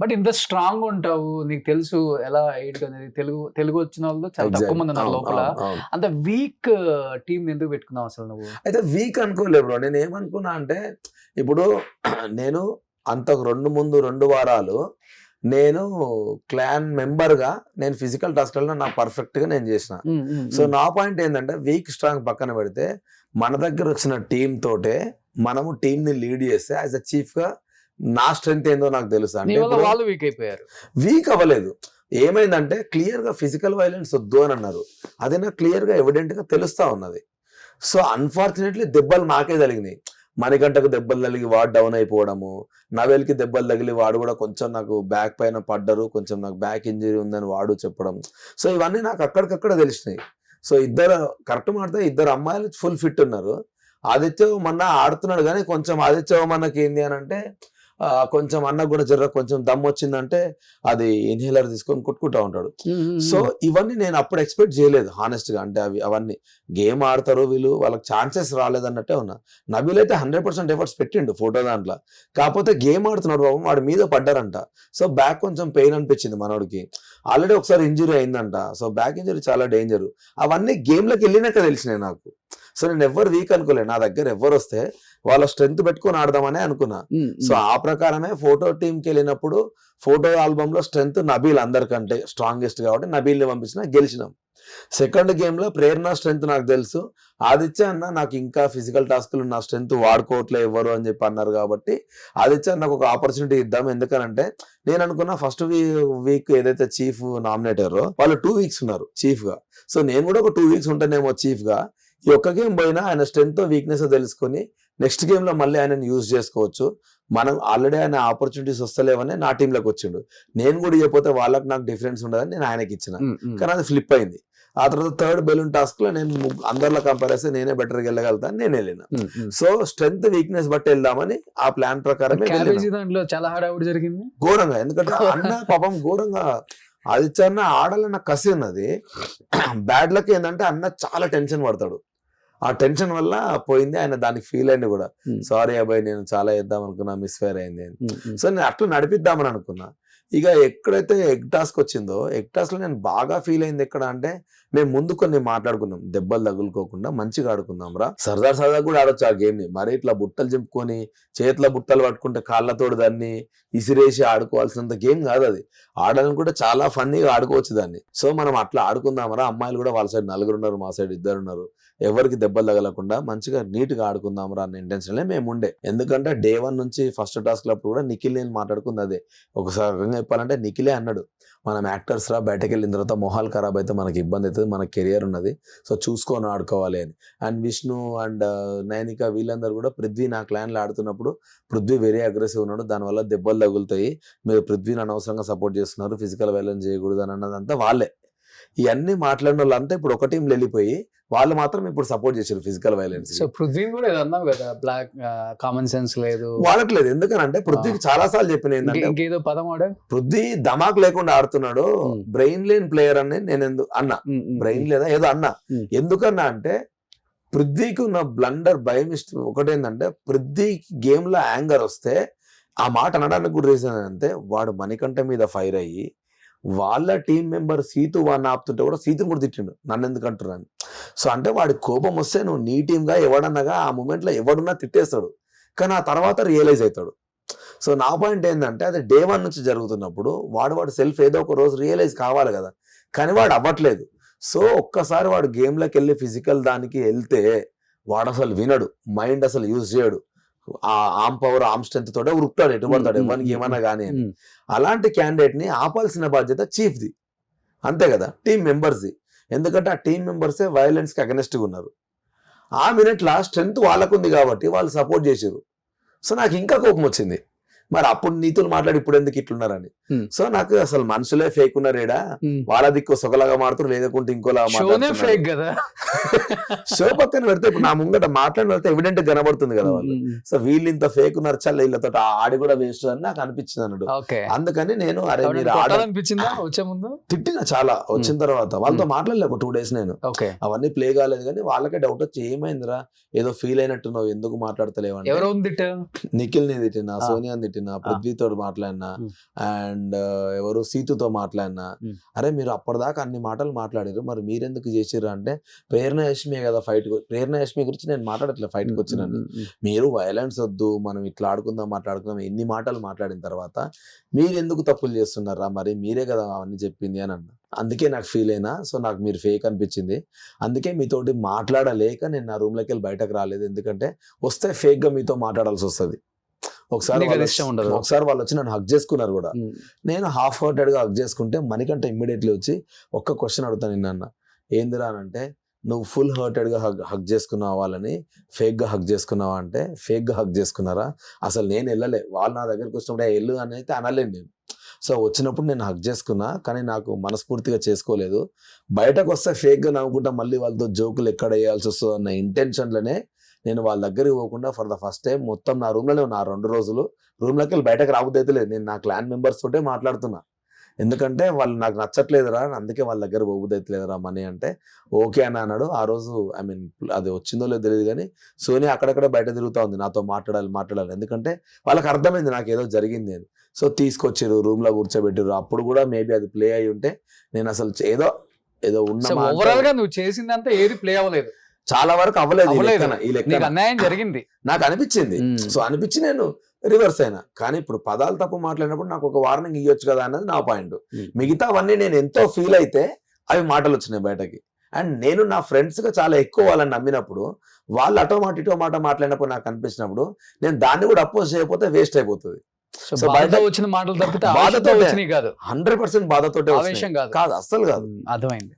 But ఇంత strong ఉంటావు. నీకు తెలుసు ఎలా ఎయిట్ అనేది. తెలుగు తెలుగు వచ్చిన వాళ్ళు చాలా తక్కువ మంది ఉన్నారు లోపల. అవును. అంత వీక్ టీమ్ ఎందుకు పెట్టుకున్నావు అసలు నువ్వు? అయితే వీక్ అనుకోలేదు బ్రో. నేను ఏమనుకున్నా అంటే ఇప్పుడు నేను అంతకు 2 వారాలు నేను క్లాన్ మెంబర్‌గా నేను ఫిజికల్ టాస్క్‌లలో నాకు పర్ఫెక్ట్‌గా నేను చేసిన. సో నా పాయింట్ ఏందంటే వీక్ స్ట్రాంగ్ పక్కన పెడితే మన దగ్గర వచ్చిన టీమ్ తోటే మనము టీమ్‌ని లీడ్ చేస్తే యాస్ ఎ చీఫ్‌గా నా స్ట్రెంగ్త్ ఏందో నాకు తెలుసు. నీ అంటే వల్ల వాళ్ళు వీక్ అయిపోయారు. వీక్ అవ్వలేదు. ఏమైందంటే క్లియర్‌గా ఫిజికల్ వయలెన్స్ వద్దు అని అన్నారు. అది నాకు క్లియర్‌గా ఎవిడెంట్‌గా తెలుస్తా ఉన్నది. సో అన్‌ఫార్చునేట్‌లీ దెబ్బలు నాకే తగిలినాయి. మణికంఠకు దెబ్బలు తగిలి వాడు డౌన్ అయిపోవడము, నవెల్‌కి దెబ్బలు తగిలి వాడు కూడా కొంచెం నాకు బ్యాక్ పైన పడ్డరు, కొంచెం నాకు బ్యాక్ ఇంజరీ ఉందని వాడు చెప్పడం. సో ఇవన్నీ నాకు అక్కడికక్కడ తెలిసినాయి. సో ఇద్దరు కరెక్ట్ మాట్లాడితే ఇద్దరు అమ్మాయిలు ఫుల్ ఫిట్ ఉన్నారు. ఆదిత్య మొన్న ఆడుతున్నాడు కానీ కొంచెం ఆదిత్య మనకి ఏంది అని అంటే కొంచెం అన్నకు కూడా జర కొంచెం దమ్ వచ్చిందంటే అది ఇన్హేలర్ తీసుకొని కొట్టుకుంటా ఉంటాడు. సో ఇవన్నీ నేను అప్పుడు ఎక్స్పెక్ట్ చేయలేదు హానెస్ట్ గా. అంటే అవన్నీ గేమ్ ఆడతారు వీళ్ళు, వాళ్ళకి ఛాన్సెస్ రాలేదన్నట్టే ఉన్నా. నబీల్ అయితే 100% ఎఫర్ట్స్ పెట్టిండు ఫోటో దాంట్లో. కాకపోతే గేమ్ ఆడుతున్నాడు బాబు, వాడి మీద పడ్డారంట. సో బ్యాక్ కొంచెం పెయిన్ అనిపించింది మనోడికి. ఆల్రెడీ ఒకసారి ఇంజురీ అయిందంట. సో బ్యాక్ ఇంజురీ చాలా డేంజర్. అవన్నీ గేమ్లోకి వెళ్ళినాక తెలిసినాయి నాకు. సో నేను ఎవరు వీక్ అనుకోలేదు. నా దగ్గర ఎవరు వస్తే వాళ్ళ స్ట్రెంత్ పెట్టుకొని ఆడదామనే అనుకున్నా. సో ఆ ప్రకారమే ఫోటో టీంకి వెళ్ళినప్పుడు ఫోటో ఆల్బమ్ లో స్ట్రెంత్ నబీల్ అందరికంటే స్ట్రాంగెస్ట్ కాబట్టి నబీల్ని పంపించిన గెలిచినాం. సెకండ్ గేమ్ లో ప్రేరణ స్ట్రెంత్ నాకు తెలుసు. ఆదిత్య అన్న నాకు ఇంకా ఫిజికల్ టాస్క్లు నా స్ట్రెంత్ వాడుకోవట్లే ఎవరు అని చెప్పి అన్నారు కాబట్టి ఆదిత్య నాకు ఒక ఆపర్చునిటీ ఇద్దాం. ఎందుకనంటే నేను అనుకున్న ఫస్ట్ వీక్ ఏదైతే చీఫ్ నామినేటరో వాళ్ళు 2 వీక్స్ ఉన్నారు చీఫ్ గా. సో నేను కూడా ఒక 2 వీక్స్ ఉంటానేమో చీఫ్ గా. ఈ ఒక్క గేమ్ పోయినా ఆయన స్ట్రెంత్ వీక్నెస్ తెలుసుకొని నెక్స్ట్ గేమ్ లో మళ్ళీ ఆయనను యూజ్ చేసుకోవచ్చు. మనం ఆల్రెడీ ఆయన ఆపర్చునిటీస్ వస్తలేవని నా టీంలోకి వచ్చిండు. నేను కూడా ఇవ్వకపోతే వాళ్ళకి నాకు డిఫరెన్స్ ఉండదని నేను ఆయనకి ఇచ్చిన. కానీ అది ఫ్లిప్ అయింది. ఆ తర్వాత థర్డ్ బెలూన్ టాస్క్ లో నేను అందరిలో కంపేర్ చేస్తే నేనే బెటర్ వెళ్ళగలుగుతాను, నేను వెళ్ళిన. సో స్ట్రెంత్ వీక్నెస్ బట్టి వెళ్దామని ఆ ప్లాన్ ప్రకారమే దాంట్లో చాలా హడావుడి జరిగింది ఘోరంగా. ఎందుకంటే అన్న పాపం ఘోరంగా ఆదిత్య అన్న ఆడాలన్న కసి ఉన్నది. బ్యాడ్ లక్ ఏంటంటే అన్న చాలా టెన్షన్ పడతాడు. ఆ టెన్షన్ వల్ల పోయింది. ఆయన దానికి ఫీల్ అయింది కూడా. సారీ అబ్బాయి నేను చాలా వేద్దాం అనుకున్నా, మిస్ ఫైర్ అయింది అని. సో నేను అట్లా నడిపిద్దామని అనుకున్నా. ఇక ఎక్కడైతే ఎగ్ టాస్క్ వచ్చిందో ఎగ్ టాస్క్ లో నేను బాగా ఫీల్ అయింది ఎక్కడ అంటే మేము ముందు కొన్ని మాట్లాడుకున్నాం, దెబ్బలు తగులుకోకుండా మంచిగా ఆడుకుందాం రా, సరదా కూడా ఆడొచ్చు ఆ గేమ్ ని. మరి ఇట్లా బుట్టలు చింపుకొని చేతిలో బుట్టలు పట్టుకుంటే కాళ్ళతోడు దాన్ని ఇసిరేసి ఆడుకోవాల్సినంత గేమ్ కాదు అది. ఆడాలని కూడా చాలా ఫన్నీగా ఆడుకోవచ్చు దాన్ని. సో మనం అట్లా ఆడుకుందామరా, అమ్మాయిలు కూడా వాళ్ళ సైడ్ 4 ఉన్నారు, మా సైడ్ 2 ఉన్నారు, ఎవరికి దెబ్బలు తగలకుండా మంచిగా నీట్ గా ఆడుకుందాం రా అన్న ఇంటెన్షన్ మేము ఉండే. ఎందుకంటే డే 1 నుంచి ఫస్ట్ టాస్క్ అప్పుడు కూడా నిఖిల్ నేను మాట్లాడుకుంది అదే. ఒకసారి చెప్పాలంటే నిఖిలే అన్నాడు, మనం యాక్టర్స్ రా, బయటకు వెళ్ళిన తర్వాత మొహాలు ఖరాబ్ అయితే మనకి ఇబ్బంది అవుతుంది, మన కెరియర్ ఉన్నది, సో చూసుకొని ఆడుకోవాలి అని. అండ్ విష్ణు అండ్ నైనిక వీళ్ళందరూ కూడా పృథ్వీ నా క్లాన్లో ఆడుతున్నప్పుడు పృథ్వీ వెరీ అగ్రెసివ్ ఉన్నాడు, దానివల్ల దెబ్బలు తగులుతాయి, మీరు పృథ్వీని అనవసరంగా సపోర్ట్ చేస్తున్నారు, ఫిజికల్ వైలెన్స్ చేయకూడదు అని అన్నదంతా వాళ్ళే. ఇవన్నీ మాట్లాడిన వాళ్ళంతా ఇప్పుడు ఒక టీంలో వెళ్ళిపోయి వాళ్ళు మాత్రం ఇప్పుడు సపోర్ట్ చేశారు ఫిజికల్ వైలెన్స్. సో పృథ్వీ కూడా అన్నావు కదా, బ్లాక్ కామన్ సెన్స్ లేదు వాడట్లేదు. ఎందుకనంటే పృథ్వీకి చాలా సార్లు చెప్పిన ఏంటంటే ఇంకేదో పదం ఆడ పృథ్వీ ధమాక్ లేకుండా ఆడుతున్నాడు, బ్రెయిన్ లేని ప్లేయర్ అని నేను అన్నా. బ్రెయిన్ లేదా ఏదో అన్నా. ఎందుకన్నా అంటే పృథ్వీకి ఉన్న బ్లండర్ భయం ఒకటేంటంటే పృథ్వీ గేమ్ లో యాంగర్ వస్తే ఆ మాట అనడానికి కూడా రీజన్ అంటే వాడు మణికంఠ మీద ఫైర్ అయ్యి వాళ్ళ టీం మెంబర్ సీతు వాడిని ఆపుతుంటే కూడా సీతుని కూడా తిట్టిండు, నన్ను ఎందుకు అంటున్నాను. సో అంటే వాడి కోపం వస్తే నువ్వు నీ టీంగా ఎవడన్నగా ఆ మూమెంట్ లో ఎవడున్నా తిట్టేస్తాడు, కానీ ఆ తర్వాత రియలైజ్ అవుతాడు. సో నా పాయింట్ ఏంటంటే అది డే 1 నుంచి జరుగుతున్నప్పుడు వాడు సెల్ఫ్ ఏదో ఒక రోజు రియలైజ్ కావాలి కదా, కానీ వాడు అవ్వట్లేదు. సో ఒక్కసారి వాడు గేమ్లోకి వెళ్ళి ఫిజికల్ దానికి వెళ్తే వాడు అసలు వినడు, మైండ్ అసలు యూజ్ చేయడు, ఆ ఆర్మ్ పవర్ ఆర్మ్ స్ట్రెంత్ తోటే ఉరుకుతాడు, ఎటు పడతాడు ఎవరికి ఏమన్నా కానీ అని. అలాంటి క్యాండిడేట్ ని ఆపాల్సిన బాధ్యత చీఫ్ ది, అంతే కదా, టీం మెంబర్స్ ది. ఎందుకంటే ఆ టీం మెంబర్సే వైలెన్స్ కి అగెనెస్ట్ గా ఉన్నారు. ఆ మినిట్ లా స్ట్రెంత్ వాళ్ళకుంది కాబట్టి వాళ్ళు సపోర్ట్ చేశారు. సో నాకు ఇంకా కోపం వచ్చింది, మరి అప్పుడు నీతులు మాట్లాడి ఇప్పుడు ఎందుకు ఇట్లున్నారని. సో నాకు అసలు మనుషులే ఫేక్ ఉన్నారేడా, వాళ్ళ దిక్కు సొగలాగా మాడుతారు, లేకుంటే ఇంకోలా ఫేక్ కదా. షో పక్కన పెడితే ఇప్పుడు నా ముంగట మాట్లాడిన వెళ్తే ఎవిడెంట్ కనబడుతుంది కదా వాళ్ళు. సో వీళ్ళు ఇంత ఫేక్ ఉన్నారు, చల్ల వీళ్ళతో ఆడి కూడా వేస్ట్ అని నాకు అనిపించింది అన్నాడు. అందుకని నేను అరే మీరు అనిపించిందా వచ్చే ముందు తిట్టిన చాలా, వచ్చిన తర్వాత వాళ్ళతో మాట్లాడలే ఒక 2 days నేను. అవన్నీ ప్లే కాలేదు కానీ వాళ్ళకే డౌట్ వచ్చి ఏమైందిరా ఏదో ఫీల్ అయినట్టున్నావు ఎందుకు మాట్లాడతలేవు అంటే నిఖిల్ ని తిట్టిన, సోనియాని తిట్టిన, పెట్టినా, పృథ్వీతో మాట్లాడినా, అండ్ ఎవరు సీతుతో మాట్లాడినా, అరే మీరు అప్పటిదాకా అన్ని మాటలు మాట్లాడారు, మరి మీరెందుకు చేసిర్రు అంటే ప్రేరణ యష్మి కదా ఫైట్. ప్రేరణ యష్మి గురించి నేను మాట్లాడట్లేదు ఫైట్కి వచ్చినాను. మీరు వైలెన్స్ వద్దు, మనం ఇట్లా ఆడుకుందాం మాట్లాడుకుందాం, ఎన్ని మాటలు మాట్లాడిన తర్వాత మీరు ఎందుకు తప్పులు చేస్తున్నారా, మరి మీరే కదా అవన్నీ చెప్పింది అని అన్న. అందుకే నాకు ఫీల్ అయినా. సో నాకు మీరు ఫేక్ అనిపించింది, అందుకే మీతోటి మాట్లాడలేక నేను నా రూమ్లోకి వెళ్ళి బయటకు రాలేదు. ఎందుకంటే వస్తే ఫేక్ గా మీతో మాట్లాడాల్సి వస్తుంది. ఒకసారి వాళ్ళు వచ్చి నన్ను హక్ చేసుకున్నారు కూడా. నేను హాఫ్ హార్టెడ్ గా హక్ చేసుకుంటే మణికంఠ ఇమ్మీడియట్లీ వచ్చి ఒక్క క్వశ్చన్ అడుగుతాను నిన్న, ఏందిరా అని అంటే, నువ్వు ఫుల్ హార్టెడ్ గా హక్ చేసుకున్నావు వాళ్ళని, ఫేక్ గా హక్ చేసుకున్నావా అంటే, ఫేక్ గా హక్ చేసుకున్నారా, అసలు నేను వెళ్ళలే, వాళ్ళు నా దగ్గరికి వచ్చినప్పుడు వెళ్ళు అని అయితే అనలేను నేను. సో వచ్చినప్పుడు నేను హక్ చేసుకున్నా, కానీ నాకు మనస్ఫూర్తిగా చేసుకోలేదు. బయటకు వస్తే ఫేక్ గా నవ్వుకుంటా మళ్ళీ వాళ్ళతో జోకులు ఎక్కడ వేయాల్సి వస్తుంది అన్న ఇంటెన్షన్లోనే నేను వాళ్ళ దగ్గరికి పోకుండా ఫర్ ద ఫస్ట్ టైం మొత్తం నా రూమ్లోనే ఉన్నా 2 రోజులు. రూమ్లోకి వెళ్ళి బయటకు రాబోతే లేదు, నేను నా క్లాన్ మెంబర్స్ తోటే మాట్లాడుతున్నా. ఎందుకంటే వాళ్ళు నాకు నచ్చట్లేదురా, అందుకే వాళ్ళ దగ్గర పోబుదైతలేదురా మనీ అంటే ఓకే అని అన్నాడు. ఆ రోజు ఐ మీన్ అది వచ్చిందో లేదో తెలియదు, కానీ సోనియా అక్కడక్కడ బయట తిరుగుతూ ఉంది నాతో మాట్లాడాలి. ఎందుకంటే వాళ్ళకి అర్థమైంది నాకు ఏదో జరిగింది అని. సో తీసుకొచ్చారు, రూమ్లో కూర్చోబెట్టారు. అప్పుడు కూడా మేబీ అది ప్లే అయి ఉంటే నేను అసలు ఏదో ఓవరాల్ గా నువ్వు చేసిందంతా ఏది ప్లే అవ్వలేదు, చాలా వరకు అవ్వలేదు. ఈ లెక్క అన్యాయం జరిగింది నాకు అనిపించింది. సో అనిపించి నేను రివర్స్ అయినా. కానీ ఇప్పుడు పదాలు తప్పు మాట్లాడినప్పుడు నాకు ఒక వార్నింగ్ ఇవ్వచ్చు కదా అన్నది నా పాయింట్. మిగతావన్నీ నేను ఎంతో ఫీల్ అయితే అవి మాటలు వచ్చినాయి బయటకి. అండ్ నేను నా ఫ్రెండ్స్ గా చాలా ఎక్కువ వాళ్ళని నమ్మినప్పుడు, వాళ్ళు అటో మాట మాట్లాడినప్పుడు నాకు అనిపించినప్పుడు నేను దాన్ని కూడా అపోజ్ చేయకపోతే వేస్ట్ అయిపోతుంది. సో బయట వచ్చిన మాటలు తప్పితే బాధతో వచ్చినాయి కాదు, 100% బాధతోటే ఆవేశం కాదు అస్సలు కాదు. అర్థమైంది.